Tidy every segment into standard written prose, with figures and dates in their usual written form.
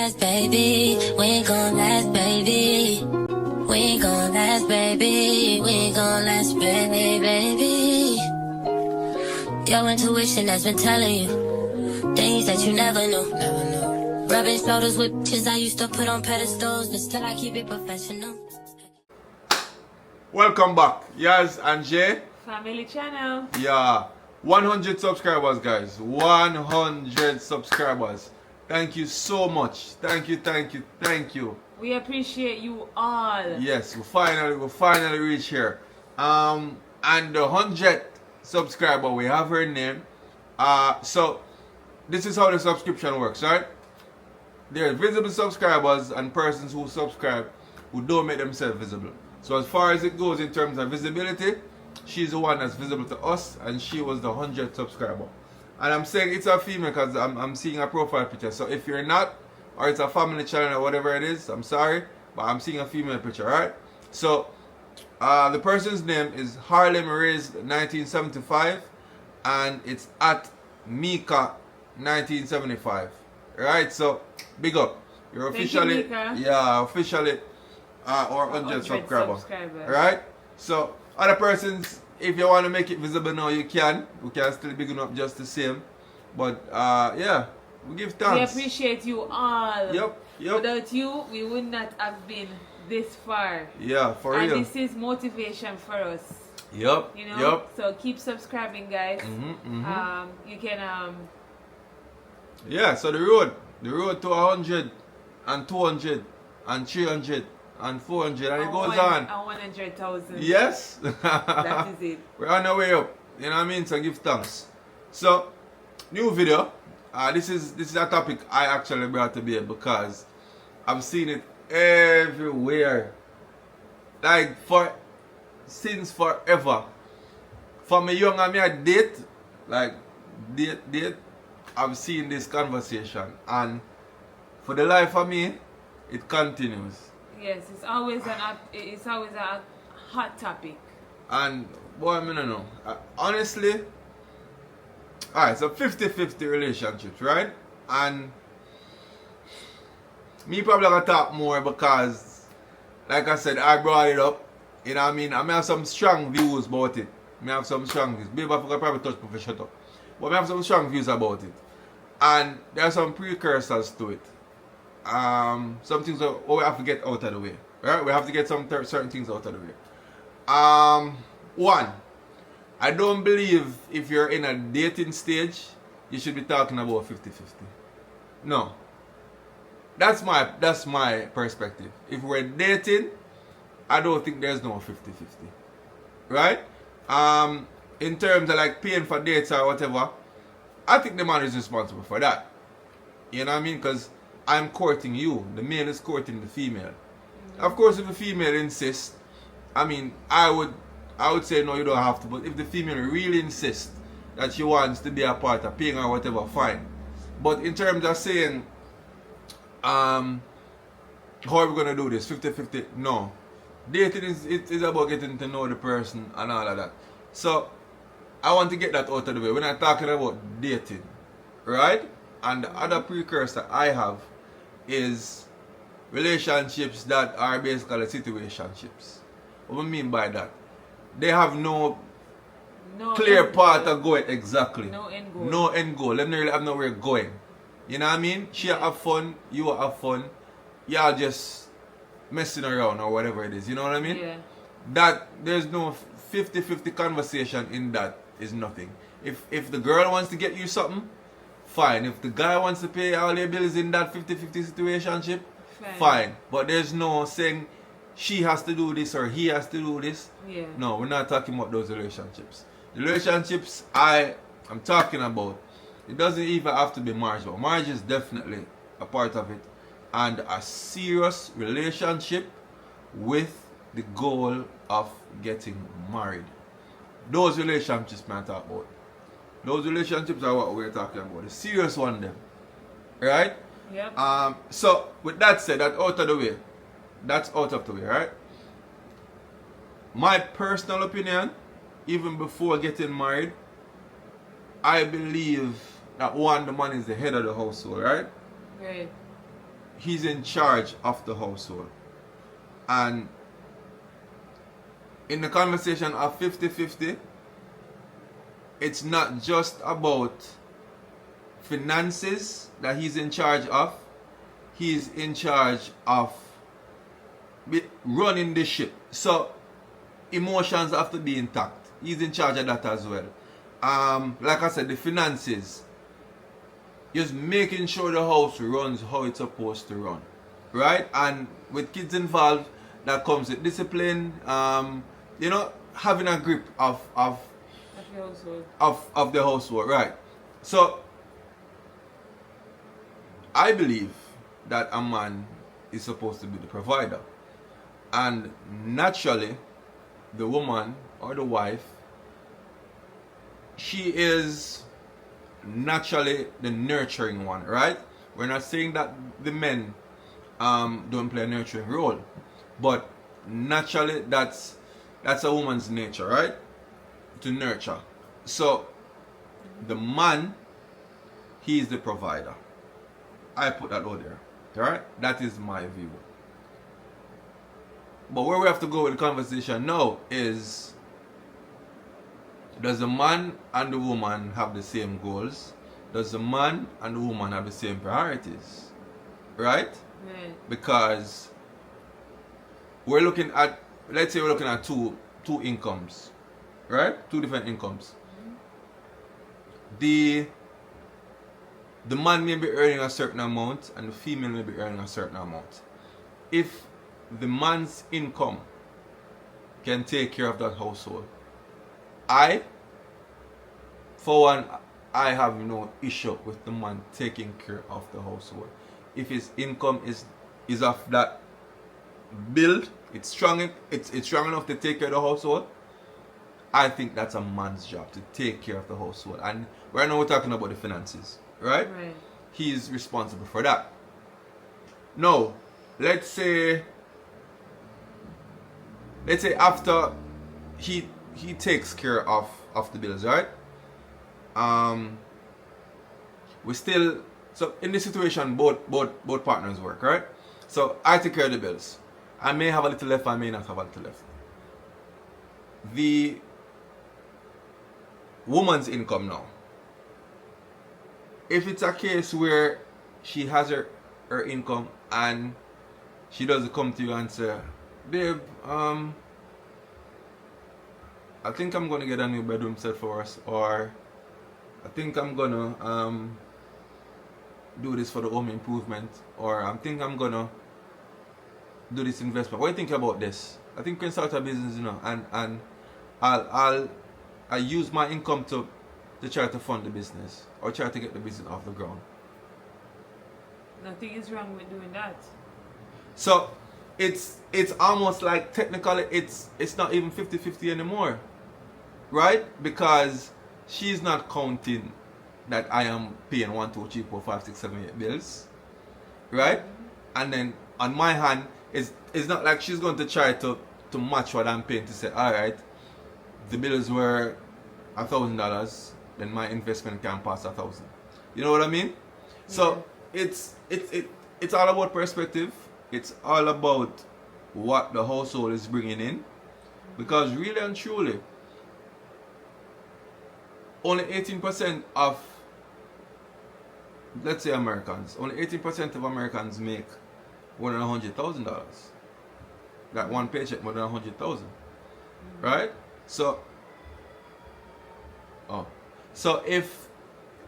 Baby, we ain't gon' last, baby. We ain't gon' last, baby. We ain't gon' last, baby. Your intuition has been telling you things that you never knew. Rubbing shoulders with bitches I used to put on pedestals, but still I keep it professional. Welcome back, Yaz and Jay. Family channel. Yeah, 100 subscribers, guys. 100 subscribers. Thank you so much. Thank you. We appreciate you all. Yes, we finally reached here. And the 100th subscriber, we have her name. So this is how the subscription works, right? There are visible subscribers and persons who subscribe who don't make themselves visible. So as far as it goes in terms of visibility, she's the one that's visible to us, and she was the 100th subscriber. And I'm saying it's a female because I'm seeing a profile picture. So if you're not, or it's a family channel or whatever it is, I'm sorry, but I'm seeing a female picture, right? So the person's name is Harlem Raised 1975, and it's at Mika 1975, right? So big up, you're officially, officially or 100 subscriber, right? So other persons, if you want to make it visible now, you can. We can still big up just the same. But yeah, we give thanks. We appreciate you all. Yep. Without you, we would not have been this far. Yeah, for real. And this is motivation for us. Yep. You know? Yep. So keep subscribing, guys. You can yeah, so the road to 100 and 200 and 300 and 400 and it goes on. And 100,000. Yes. That is it. We're on our way up. You know what I mean? So give thanks. So, new video. This is a topic I actually brought to bear because I've seen it everywhere. Like since forever. From a young and me a date, I've seen this conversation, and for the life of me, it continues. Yes, it's always a hot topic. And boy, I don't know. Honestly, alright, so 50-50 relationships, right? And me probably gonna talk more because, like I said, I brought it up. You know what I mean? I may have some strong views about it. I have some strong views. Maybe I forgot probably touch before shut up. But I have some strong views about it. And there are some precursors to it. Some things that we have to get out of the way. Right? We have to get some certain things out of the way. One, I don't believe if you're in a dating stage, you should be talking about 50-50. No. That's my perspective. If we're dating, I don't think there's no 50-50. Right? In terms of like paying for dates or whatever, I think the man is responsible for that. You know what I mean? Because I'm courting you. The male is courting the female. Of course, if the female insists, I mean, I would say no, you don't have to. But if the female really insists that she wants to be a part of paying or whatever, fine. But in terms of saying, how are we going to do this? 50-50? No. Dating is about getting to know the person and all of that. So, I want to get that out of the way. We're not talking about dating, right? And the other precursor I have is relationships that are basically situationships. What do I mean by that? They have no clear path of going. Exactly. No end goal. No end goal. They don't really have nowhere going. You know what I mean? She have fun, you have fun. Y'all just messing around or whatever it is. You know what I mean? Yeah. That there's no 50-50 conversation in that is nothing. If the girl wants to get you something, fine. If the guy wants to pay all your bills in that 50-50 situationship, fine. But there's no saying she has to do this or he has to do this. Yeah. No, we're not talking about those relationships. The relationships I'm talking about, it doesn't even have to be marriage, but marriage is definitely a part of it. And a serious relationship with the goal of getting married. Those relationships I'm talking about. Those relationships are what we're talking about. The serious one them. Right? Yep. So with that said, that's out of the way. That's out of the way, right? My personal opinion, even before getting married, I believe that one, the man is the head of the household, right? Right. he's in charge of the household. And in the conversation of 50-50, it's not just about finances that he's in charge of. He's in charge of running the ship. So emotions have to be intact. He's in charge of that as well. Like I said, the finances, just making sure the house runs how it's supposed to run, right? And with kids involved, that comes with discipline. Having a grip of the household, right? So I believe that a man is supposed to be the provider, and naturally, the woman or the wife, she is naturally the nurturing one, right? We're not saying that the men don't play a nurturing role, but naturally that's a woman's nature, right? To nurture. So the man, he is the provider. I put that out there, right? That is my view. But where we have to go with the conversation now is, does the man and the woman have the same goals? Does the man and the woman have the same priorities? Right? Right. Because we're looking at, let's say we're looking at two incomes, right? Two different incomes. The man may be earning a certain amount and the female may be earning a certain amount. If the man's income can take care of that household, for one, I have no issue with the man taking care of the household. If his income is of that build, it's strong enough to take care of the household, I think that's a man's job to take care of the household. And right now we're talking about the finances, right? Right. He's responsible for that. Now, let's say after he takes care of the bills, right? We still, so in this situation both partners work, right? So I take care of the bills. I may have a little left, I may not have a little left. The woman's income now, if it's a case where she has her income and she doesn't come to you and say, babe, I think I'm gonna get a new bedroom set for us, or I think I'm gonna do this for the home improvement, or I think I'm gonna do this investment. What do you think about this? I think we can start a business, and I'll use my income to try to fund the business or try to get the business off the ground. Nothing is wrong with doing that. So it's almost like technically it's not even 50-50 anymore, right? Because she's not counting that I am paying 1, 2, 3, 4, 5, 6, 7, 8 bills, right? And then on my hand, it's not like she's going to try to match what I'm paying to say, all right, the bills were $1,000, then my investment can pass 1,000. You know what I mean? So it's all about perspective. It's all about what the household is bringing in, because really and truly, only 18% of, let's say Americans, only 18% of Americans make more than $100,000. That one paycheck more than 100,000, right? So if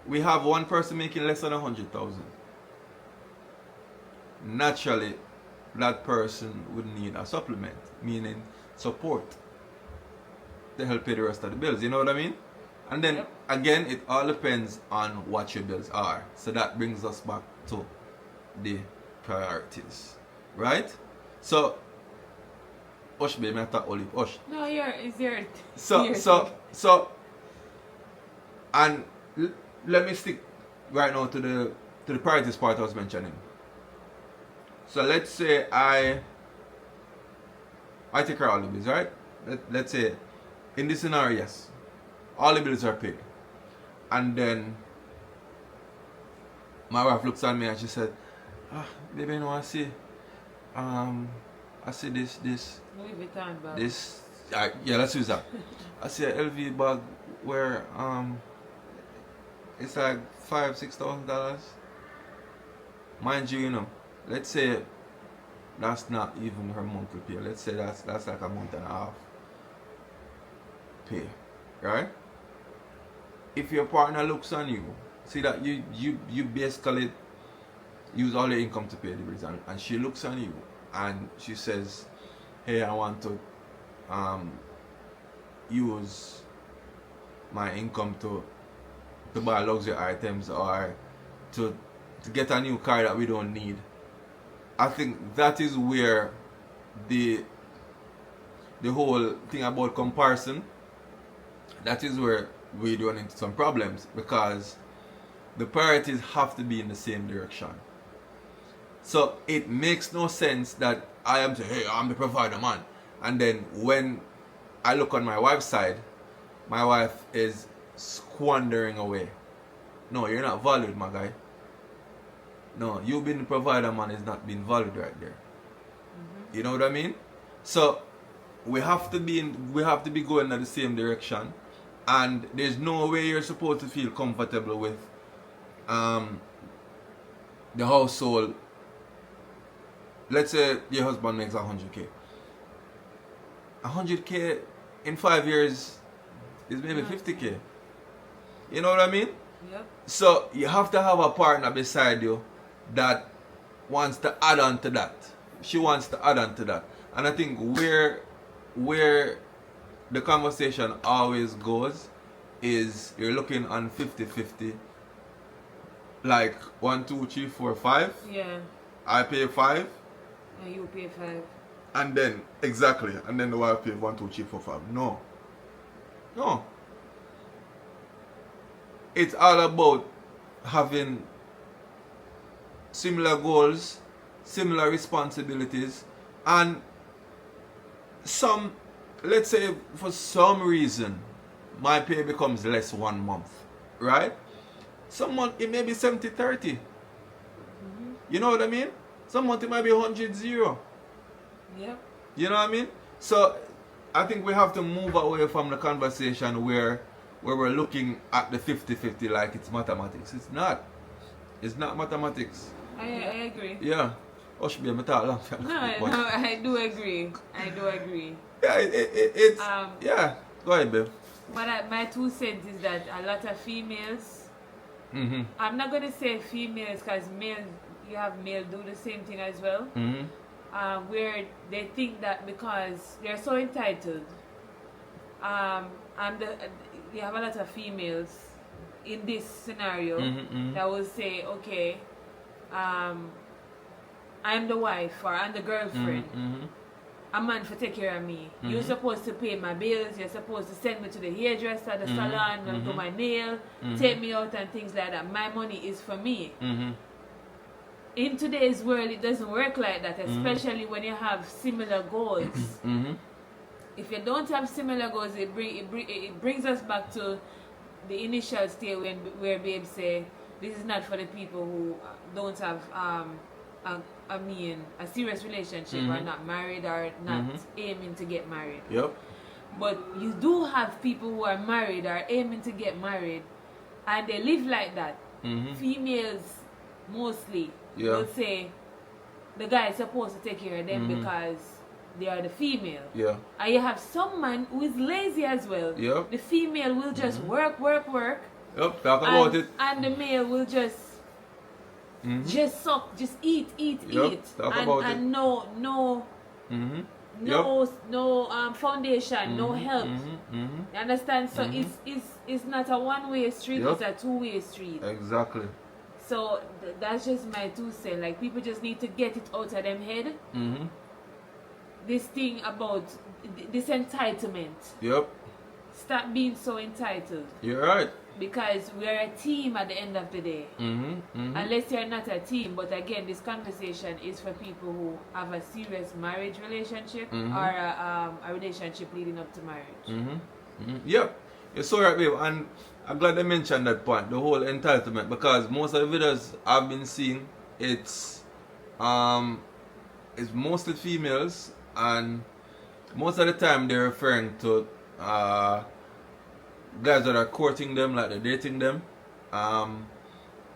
we have one person making less than 100,000, naturally that person would need a supplement, meaning support, to help pay the rest of the bills. You know what I mean? And then again, it all depends on what your bills are. So that brings us back to the priorities, right? So, Osh, baby, I thought Olive, Osh. No, it's your. So, and let me stick right now to the priorities part I was mentioning. So let's say I take care of all the bills, right? Let's say in this scenario, yes, all the bills are paid, and then my wife looks at me and she said, Baby, you know, I see this, Louis Vuitton bag. this, yeah, let's use that. I see a LV bag where, it's like $5,000-$6,000. Mind you, you know, let's say that's not even her monthly pay. Let's say that's like a month and a half pay, right? If your partner looks on you, see that you basically use all your income to pay the bills, and she looks on you and she says, hey, I want to use my income to buy luxury items or to get a new car that we don't need. I think that is where the whole thing about comparison, that is where we run into some problems, because the priorities have to be in the same direction. So it makes no sense that I am saying, hey, I'm the provider man, and then when I look on my wife's side, my wife is squandering away. No, you're not valued, my guy. No, you being the provider man is not being valued right there. You know what I mean? So we have to be going in the same direction, and there's no way you're supposed to feel comfortable with the household. Let's say your husband makes 100K. 100K in 5 years is maybe 50K. You know what I mean? Yep. So you have to have a partner beside you that wants to add on to that. She wants to add on to that. And I think where the conversation always goes is you're looking on 50-50. Like 1, 2, 3, 4, 5. Yeah. I pay 5. And you pay 5. And then, exactly. And then the wife pays 1, 2, 3, 4, 5. No. No. It's all about having similar goals, similar responsibilities, and let's say for some reason my pay becomes less 1 month, right? Some month it may be 70-30. You know what I mean? Some month it might be 100-0. Yep. You know what I mean? So I think we have to move away from the conversation where we're looking at the 50-50 like it's mathematics. It's not. It's not mathematics. I agree. Yeah. Oh, should be a talk long time. No, I do agree. I do agree. Yeah, it's yeah. Go ahead, babe. But my 2 cents is that a lot of females, Mm-hmm. I'm not going to say females because you have male do the same thing as well. Mm-hmm. Where they think that because they're so entitled, you have a lot of females in this scenario that will say, okay, I'm the wife or I'm the girlfriend. A man for take care of me. You're supposed to pay my bills. You're supposed to send me to the hairdresser, the salon, and do my nail, take me out and things like that. My money is for me. In today's world, it doesn't work like that, especially when you have similar goals. If you don't have similar goals, it brings us back to the initial stage where babes say, this is not for the people who don't have a serious relationship or not married or not aiming to get married. Yep. But you do have people who are married or aiming to get married and they live like that. Females mostly will say the guy is supposed to take care of them because they are the female. Yeah. And you have some man who is lazy as well. Yep. The female will just work. Yep, talk about it. And the male will just suck, just eat. Talk about it. And no foundation, no help. You understand? So it's not a one-way street, it's a two-way street. Exactly. So that's just my 2 cents. Like, people just need to get it out of them head. This thing about this entitlement. Yep. Stop being so entitled. You're right. Because we're a team at the end of the day. Unless you're not a team. But again, this conversation is for people who have a serious marriage relationship or a relationship leading up to marriage. Yep. You're so right, babe. And I'm glad they mentioned that point, the whole entitlement, because most of the videos I've been seeing, it's it's mostly females, and most of the time they're referring to guys that are courting them, like they're dating them.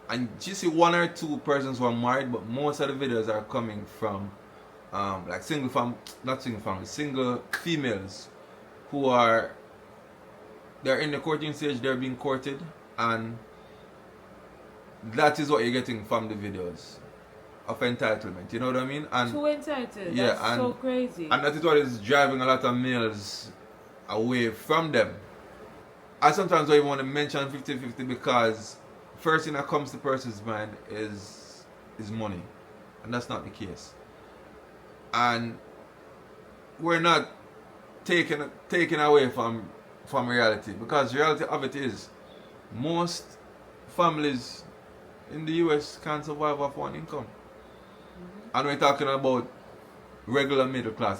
And you see one or two persons who are married, but most of the videos are coming from like single females who are, they're in the courting stage, they're being courted, and that is what you're getting from the videos of entitlement, you know what I mean? And too entitled. yeah, That's and so crazy. and that is what is driving a lot of males away from them. I sometimes don't even want to mention 50-50 because first thing that comes to person's mind is money, and that's not the case. And we're not taken away from reality, because reality of it is most families in the US can't survive off one income. And we're talking about regular middle class.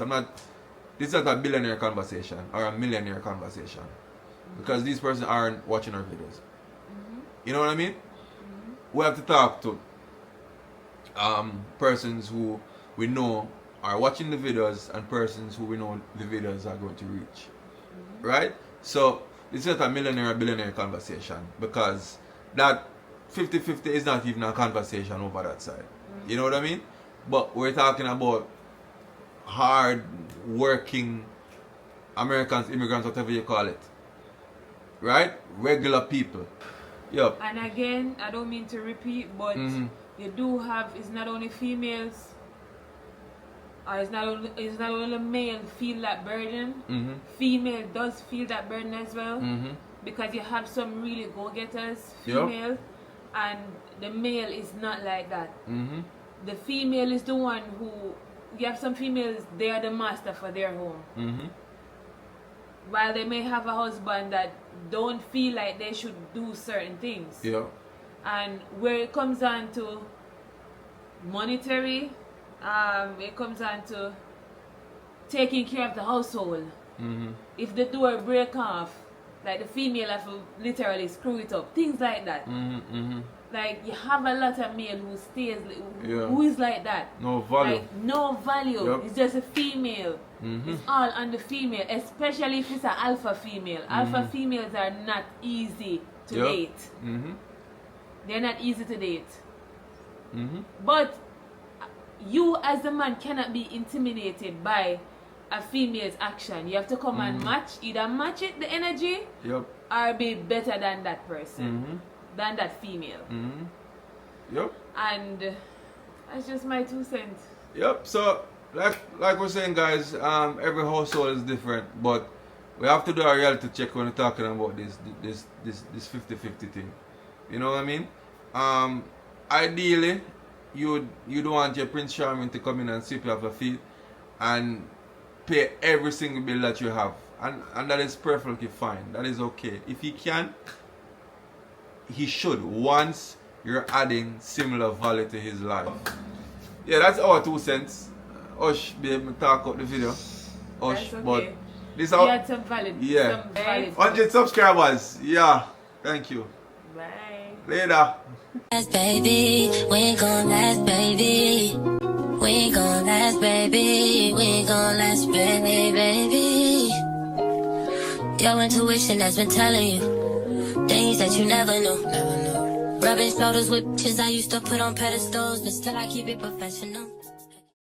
This is not a billionaire conversation or a millionaire conversation, because these persons aren't watching our videos. You know what I mean? We have to talk to persons who we know are watching the videos and persons who we know the videos are going to reach. Right? So this is not a millionaire or billionaire conversation, because that 50-50 is not even a conversation over that side. You know what I mean? But we're talking about hard working Americans, immigrants, whatever you call it. Right? Regular people. Yep. And again, I don't mean to repeat, but you do have, it's not only females, or it's not only male feel that burden. Female does feel that burden as well, because you have some really go-getters, female, and the male is not like that. The female is the one who, you have some females, they are the master for their home. While they may have a husband that don't feel like they should do certain things. And where it comes down to monetary, it comes down to taking care of the household. If the door break off, like the female have to literally screw it up, things like that. Like you have a lot of male who stays, who is like that. No value. Like no value. It's just a female. It's all on the female, especially if it's an alpha female. Alpha females are not easy to date. They're not easy to date. But you as a man cannot be intimidated by a female's action. You have to come and either match it, the energy, or be better than that person, than that female. And that's just my 2 cents. So like we're saying, guys, every household is different, but we have to do a reality check when we're talking about this 50-50 thing. You know what I mean? Ideally, you don't want your Prince Charming to come in and sweep you off your feet and pay every single bill that you have, and that is perfectly fine. That is okay. If he can, he should, once you're adding similar value to his life. Yeah, that's our 2 cents. Ush, babe, talk out the video. Ush, okay. But this You had some valid. Some valid 100 subscribers. Yeah, thank you. Bye. Later. Last baby, we ain't gon' last baby. We ain't gon' last baby. We ain't gon' last baby. Your intuition has been telling you things that you never knew. Rubbing shoulders with bitches I used to put on pedestals, but still I keep it professional.